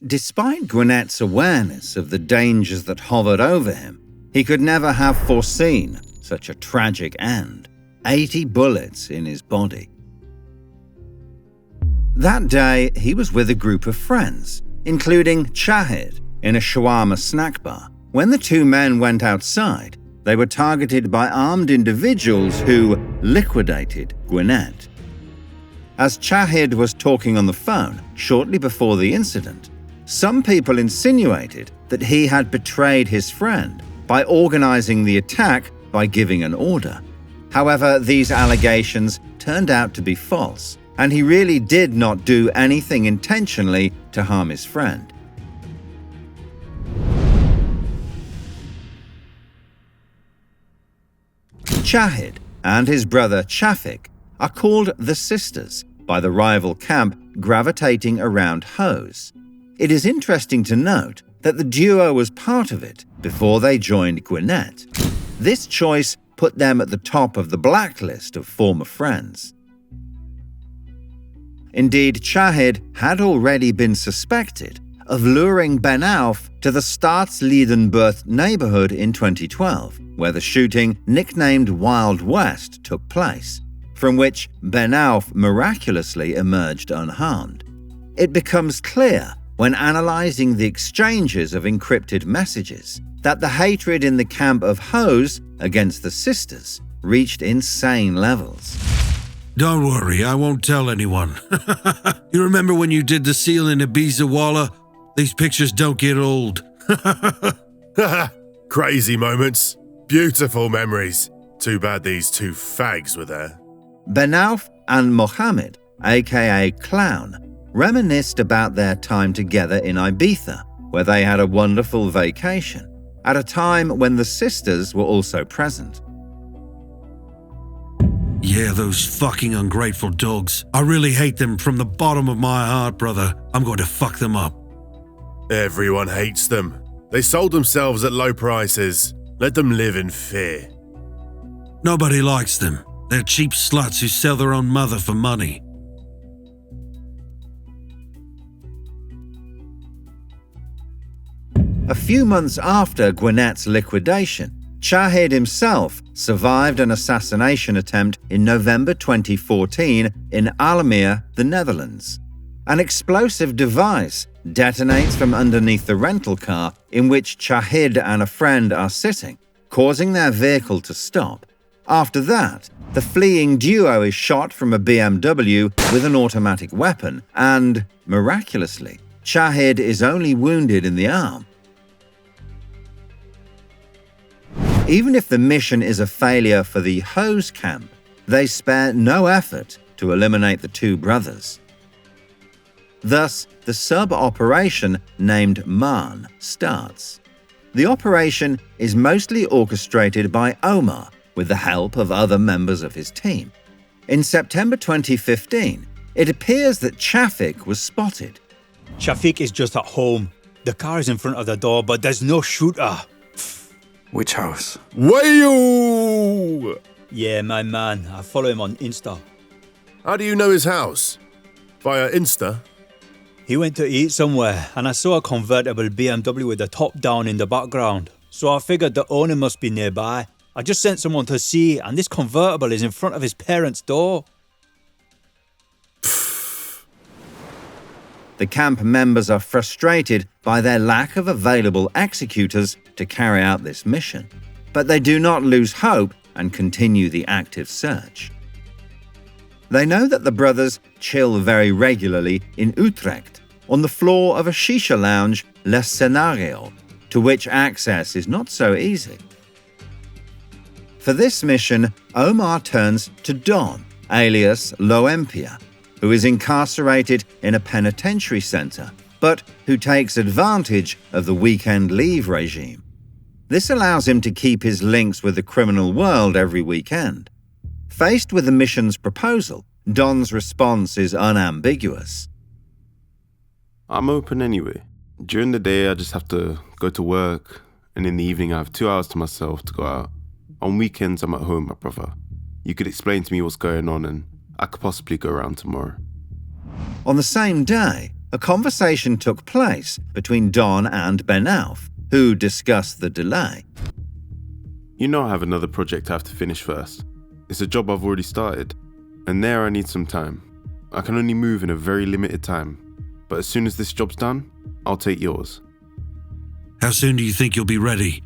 Despite Gwynette's awareness of the dangers that hovered over him, he could never have foreseen such a tragic end. 80 bullets in his body. That day, he was with a group of friends, including Chahid, in a shawarma snack bar. When the two men went outside, they were targeted by armed individuals who liquidated Gwynette. As Chahid was talking on the phone shortly before the incident, some people insinuated that he had betrayed his friend by organizing the attack by giving an order. However, these allegations turned out to be false, and he really did not do anything intentionally to harm his friend. Chahid and his brother Chafik are called the Sisters by the rival camp gravitating around Hose. It is interesting to note that the duo was part of it before they joined Gwynette. This choice put them at the top of the blacklist of former friends. Indeed, Chahid had already been suspected of luring Ben Auf to the Staatsliedenburg neighborhood in 2012, where the shooting, nicknamed Wild West, took place, from which Ben Auf miraculously emerged unharmed. It becomes clear when analyzing the exchanges of encrypted messages that the hatred in the camp of Hose against the Sisters reached insane levels. Don't worry, I won't tell anyone. You remember when you did the seal in Ibiza, Walla? These pictures don't get old. Crazy moments. Beautiful memories. Too bad these two fags were there. Ben Auf and Mohammed, aka Clown, reminisced about their time together in Ibiza, where they had a wonderful vacation, at a time when the Sisters were also present. Yeah, those fucking ungrateful dogs. I really hate them from the bottom of my heart, brother. I'm going to fuck them up. Everyone hates them. They sold themselves at low prices. Let them live in fear. Nobody likes them. They're cheap sluts who sell their own mother for money. A few months after Gwynette's liquidation, Chahid himself survived an assassination attempt in November 2014 in Almere, the Netherlands. An explosive device detonates from underneath the rental car in which Chahid and a friend are sitting, causing their vehicle to stop. After that, the fleeing duo is shot from a BMW with an automatic weapon and, miraculously, Chahid is only wounded in the arm. Even if the mission is a failure for the Hose camp, they spare no effort to eliminate the two brothers. Thus, the sub-operation named Man starts. The operation is mostly orchestrated by Omar with the help of other members of his team. In September 2015, it appears that Chafik was spotted. Chafik is just at home. The car is in front of the door, but there's no shooter. Which house? Wayo! Yeah, my man. I follow him on Insta. How do you know his house? Via Insta? He went to eat somewhere, and I saw a convertible BMW with the top down in the background. So I figured the owner must be nearby. I just sent someone to see, and this convertible is in front of his parents' door. The camp members are frustrated by their lack of available executors to carry out this mission, but they do not lose hope and continue the active search. They know that the brothers chill very regularly in Utrecht, on the floor of a shisha lounge, Le Scenario, to which access is not so easy. For this mission, Omar turns to Don, alias Loempia, who is incarcerated in a penitentiary center, but who takes advantage of the weekend leave regime. This allows him to keep his links with the criminal world every weekend. Faced with the mission's proposal, Don's response is unambiguous. I'm open anyway. During the day, I just have to go to work, and in the evening, I have 2 hours to myself to go out. On weekends, I'm at home, my brother. You could explain to me what's going on, and I could possibly go around tomorrow. On the same day, a conversation took place between Don and Ben Alf, who discussed the delay. You know I have another project I have to finish first. It's a job I've already started, and there I need some time. I can only move in a very limited time, but as soon as this job's done, I'll take yours. How soon do you think you'll be ready?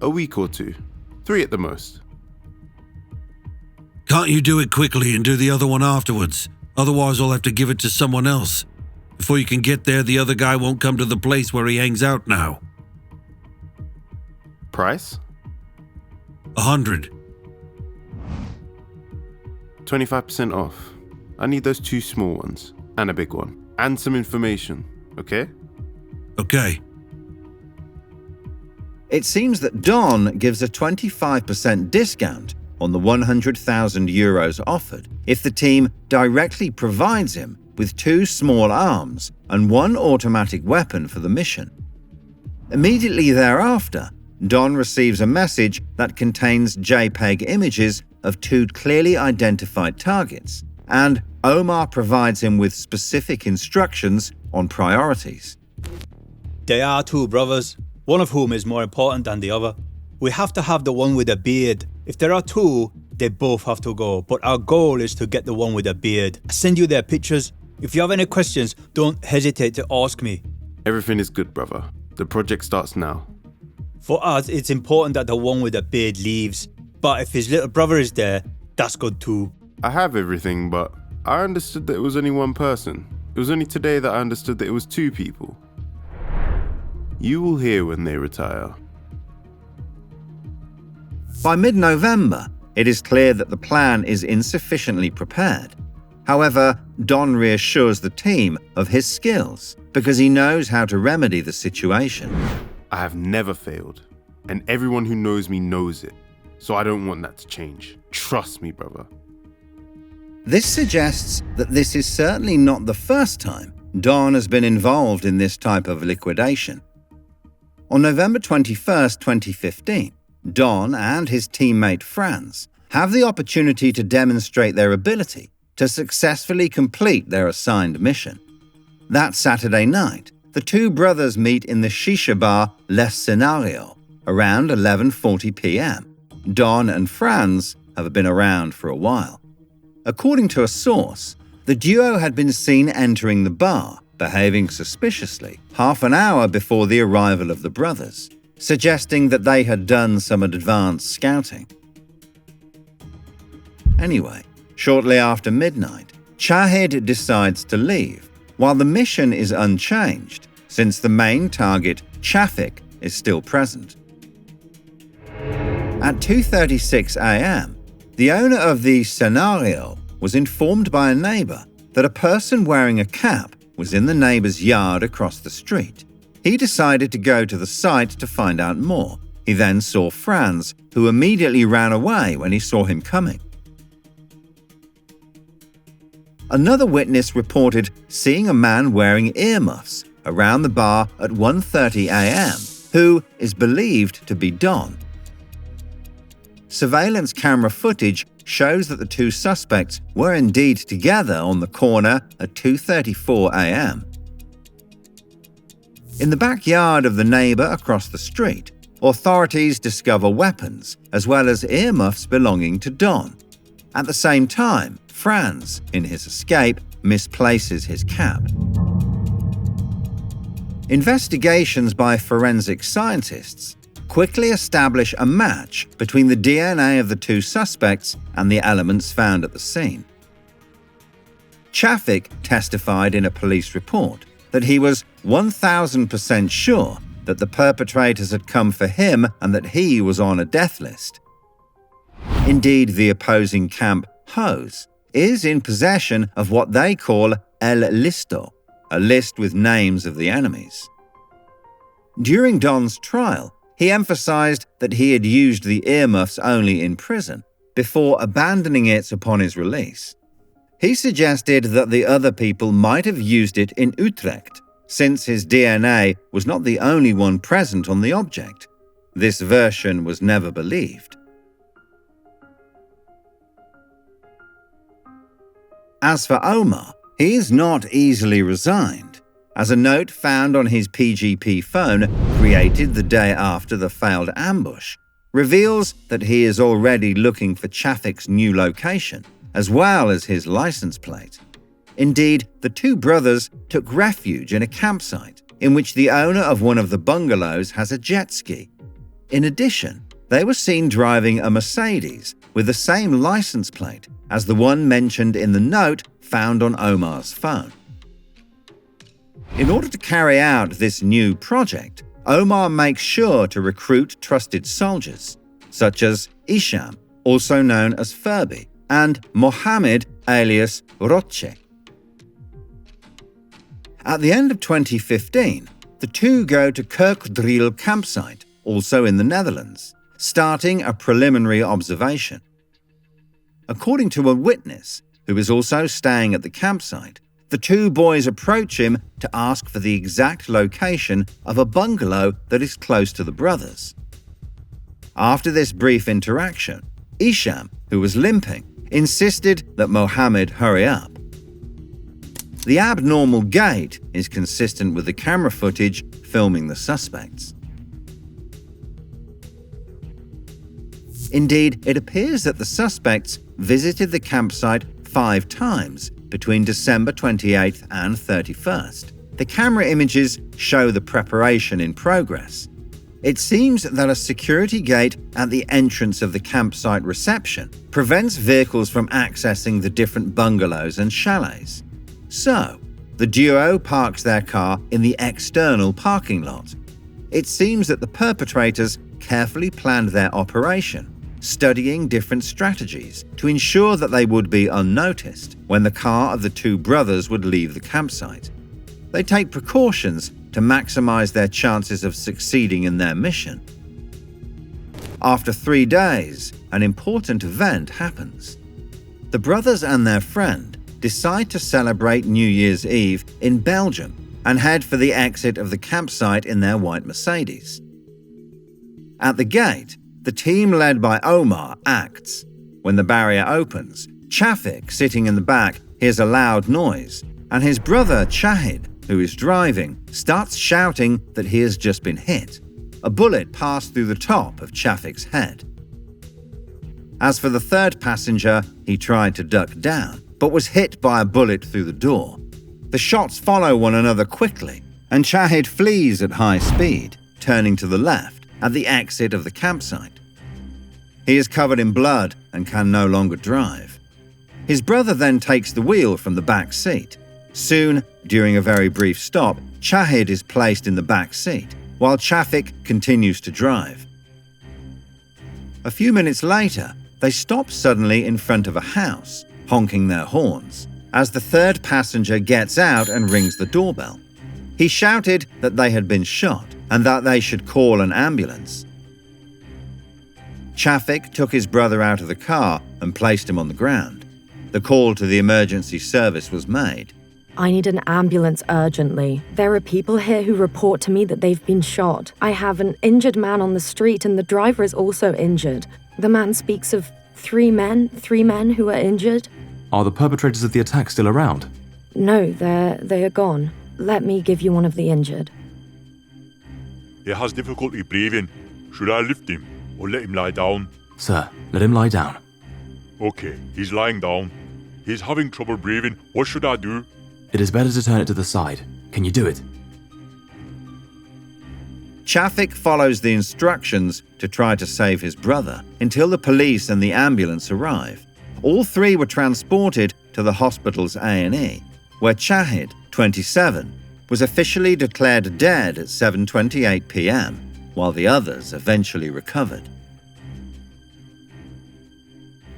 A week or two. 3 at the most. Can't you do it quickly and do the other one afterwards? Otherwise I'll have to give it to someone else. Before you can get there, the other guy won't come to the place where he hangs out now. Price? 100. 25% off. I need those 2 small ones, and a big one, and some information, okay? Okay. It seems that Don gives a 25% discount on the 100,000 euros offered if the team directly provides him with 2 small arms and 1 automatic weapon for the mission. Immediately thereafter, Don receives a message that contains JPEG images of 2 clearly identified targets, and Omar provides him with specific instructions on priorities. They are 2 brothers, one of whom is more important than the other. We have to have the one with a beard. If there are 2, they both have to go, but our goal is to get the one with a beard. I send you their pictures. If you have any questions, don't hesitate to ask me. Everything is good, brother. The project starts now. For us, it's important that the one with a beard leaves, but if his little brother is there, that's good too. I have everything, but I understood that it was only 1 person. It was only today that I understood that it was 2 people. You will hear when they retire. By mid-November, it is clear that the plan is insufficiently prepared. However, Don reassures the team of his skills because he knows how to remedy the situation. I have never failed, and everyone who knows me knows it, so I don't want that to change. Trust me, brother. This suggests that this is certainly not the first time Don has been involved in this type of liquidation. On November 21st, 2015, Don and his teammate Franz have the opportunity to demonstrate their ability to successfully complete their assigned mission. That Saturday night, the 2 brothers meet in the shisha bar Les Scenario around 11:40 p.m. Don and Franz have been around for a while. According to a source, the duo had been seen entering the bar, behaving suspiciously, half an hour before the arrival of the brothers, suggesting that they had done some advanced scouting. Anyway, shortly after midnight, Chahid decides to leave, while the mission is unchanged, since the main target, Chafik, is still present. At 2:36 a.m., the owner of the Scenario was informed by a neighbor that a person wearing a cap was in the neighbor's yard across the street. He decided to go to the site to find out more. He then saw Franz, who immediately ran away when he saw him coming. Another witness reported seeing a man wearing earmuffs around the bar at 1:30 a.m., who is believed to be Don. Surveillance camera footage shows that the 2 suspects were indeed together on the corner at 2:34 a.m. In the backyard of the neighbor across the street, authorities discover weapons as well as earmuffs belonging to Don. At the same time, Franz, in his escape, misplaces his cap. Investigations by forensic scientists quickly establish a match between the DNA of the 2 suspects and the elements found at the scene. Chafik testified in a police report that he was 1000% sure that the perpetrators had come for him and that he was on a death list. Indeed, the opposing camp, Hose, is in possession of what they call El Listo, a list with names of the enemies. During Don's trial, he emphasized that he had used the earmuffs only in prison, before abandoning it upon his release. He suggested that the other people might have used it in Utrecht, since his DNA was not the only one present on the object. This version was never believed. As for Omar, He is not easily resigned, as a note found on his PGP phone, created the day after the failed ambush, reveals that he is already looking for Chafik's new location, as well as his license plate. Indeed, the two brothers took refuge in a campsite, in which the owner of one of the bungalows has a jet ski. In addition, they were seen driving a Mercedes with the same license plate as the one mentioned in the note found on Omar's phone. In order to carry out this new project, Omar makes sure to recruit trusted soldiers, such as Isham, also known as Furby, and Mohammed alias Roche. At the end of 2015, the two go to Kerkdriel campsite, also in the Netherlands, starting a preliminary observation. According to a witness, who is also staying at the campsite, the two boys approach him to ask for the exact location of a bungalow that is close to the brothers. After this brief interaction, Isham, who was limping, insisted that Mohammed hurry up. The abnormal gait is consistent with the camera footage filming the suspects. Indeed, it appears that the suspects visited the campsite 5 times between December 28th and 31st. The camera images show the preparation in progress. It seems that a security gate at the entrance of the campsite reception prevents vehicles from accessing the different bungalows and chalets. So, the duo parks their car in the external parking lot. It seems that the perpetrators carefully planned their operation, studying different strategies to ensure that they would be unnoticed when the car of the two brothers would leave the campsite. They take precautions to maximize their chances of succeeding in their mission. After 3 days, an important event happens. The brothers and their friend decide to celebrate New Year's Eve in Belgium and head for the exit of the campsite in their white Mercedes. At the gate, the team led by Omar acts. When the barrier opens, Chafik, sitting in the back, hears a loud noise, and his brother Chahid, who is driving, starts shouting that he has just been hit. A bullet passed through the top of Chafik's head. As for the third passenger, he tried to duck down, but was hit by a bullet through the door. The shots follow one another quickly, and Chahid flees at high speed, turning to the left at the exit of the campsite. He is covered in blood and can no longer drive. His brother then takes the wheel from the back seat. Soon, during a very brief stop, Chahid is placed in the back seat, while Chafik continues to drive. A few minutes later, they stop suddenly in front of a house, honking their horns, as the third passenger gets out and rings the doorbell. He shouted that they had been shot and that they should call an ambulance. Chafik took his brother out of the car and placed him on the ground. The call to the emergency service was made. I need an ambulance urgently. There are people here who report to me that they've been shot. I have an injured man on the street and the driver is also injured. The man speaks of three men who are injured. Are the perpetrators of the attack still around? No, they are gone. Let me give you one of the injured. He has difficulty breathing. Should I lift him or let him lie down? Sir, let him lie down. Okay, he's lying down. He's having trouble breathing. What should I do? It is better to turn it to the side. Can you do it? Chafik follows the instructions to try to save his brother until the police and the ambulance arrive. All 3 were transported to the hospital's A&E, where Chahid, 27, was officially declared dead at 7:28 p.m., while the others eventually recovered.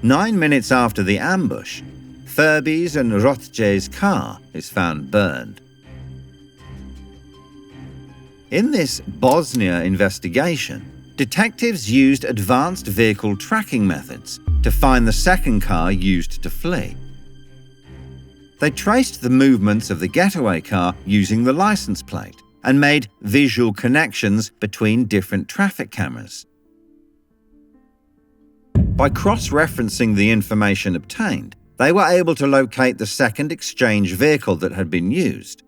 9 minutes after the ambush, Furby's and Rothje's car is found burned. In this Bosnia investigation, detectives used advanced vehicle tracking methods to find the second car used to flee. They traced the movements of the getaway car using the license plate and made visual connections between different traffic cameras. By cross-referencing the information obtained, they were able to locate the second exchange vehicle that had been used.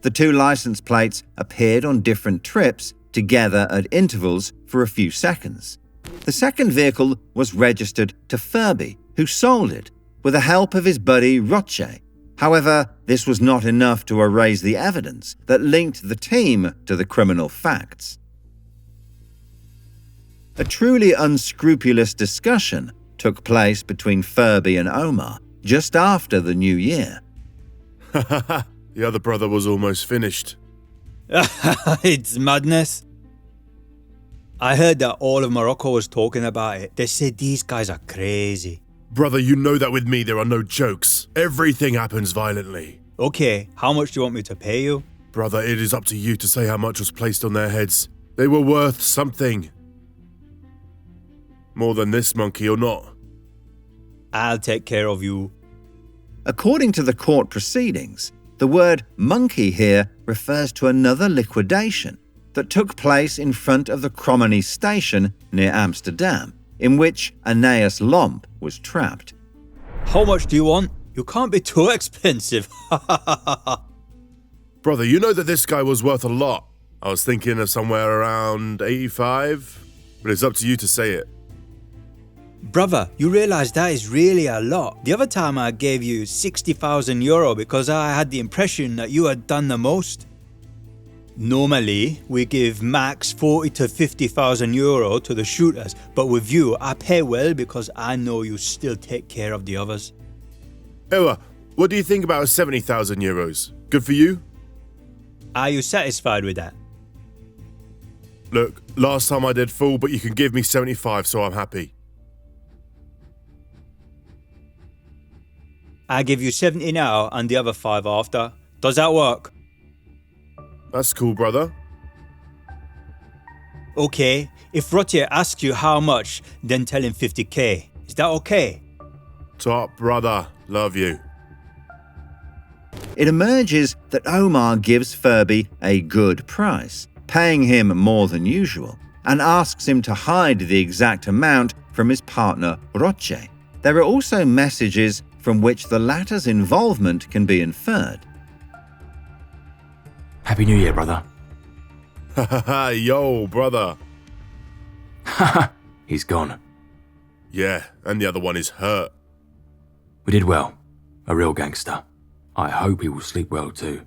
The two license plates appeared on different trips together at intervals for a few seconds. The second vehicle was registered to Furby, who sold it, with the help of his buddy Roche. However, this was not enough to erase the evidence that linked the team to the criminal facts. A truly unscrupulous discussion took place between Furby and Omar just after the new year. The other brother was almost finished. It's madness. I heard that all of Morocco was talking about it. They said these guys are crazy. Brother, you know that with me there are no jokes. Everything happens violently. Okay, how much do you want me to pay you? Brother, it is up to you to say how much was placed on their heads. They were worth something. More than this monkey or not? I'll take care of you. According to the court proceedings, the word monkey here refers to another liquidation that took place in front of the Cromony station near Amsterdam, in which Aeneas Lomp was trapped. How much do you want? You can't be too expensive. Brother, you know that this guy was worth a lot. I was thinking of somewhere around 85, but it's up to you to say it. Brother, you realize that is really a lot. The other time I gave you 60,000 euro because I had the impression that you had done the most. Normally, we give max 40 to 50,000 euro to the shooters, but with you, I pay well because I know you still take care of the others. Ewa, what do you think about 70,000 euros? Good for you? Are you satisfied with that? Look, last time I did full, but you can give me 75, so I'm happy. I give you 70 now and the other 5 after. Does that work? That's cool, brother. Okay, if Rotier asks you how much, then tell him 50k. Is that okay? Top brother, love you. It emerges that Omar gives Furby a good price, paying him more than usual, and asks him to hide the exact amount from his partner Roche. There are also messages from which the latter's involvement can be inferred. Happy New Year, brother. Ha ha ha, yo, brother. Haha, he's gone. Yeah, and the other one is hurt. We did well. A real gangster. I hope he will sleep well too.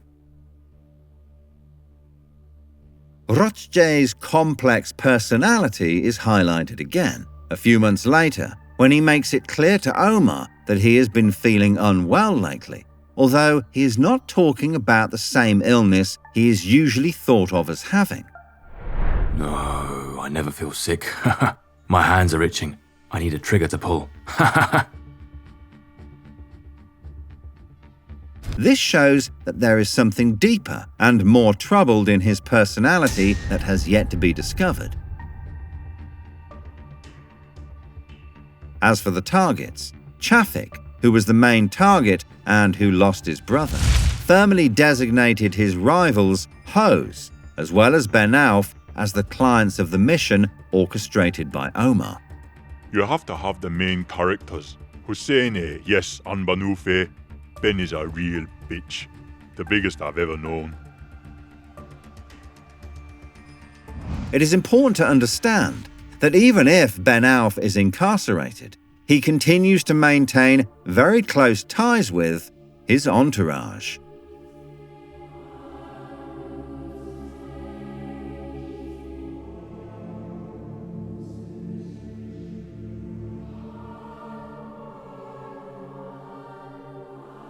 Roche's complex personality is highlighted again a few months later when he makes it clear to Omar that he has been feeling unwell lately, although he is not talking about the same illness he is usually thought of as having. No, I never feel sick. My hands are itching. I need a trigger to pull. This shows that there is something deeper and more troubled in his personality that has yet to be discovered. As for the targets, Chafik, who was the main target and who lost his brother, firmly designated his rivals Hose, as well as Ben Auf, as the clients of the mission orchestrated by Omar. You have to have the main characters. Hussein, yes, and Banoufe. Ben is a real bitch. The biggest I've ever known. It is important to understand that even if Ben Auf is incarcerated, he continues to maintain very close ties with his entourage.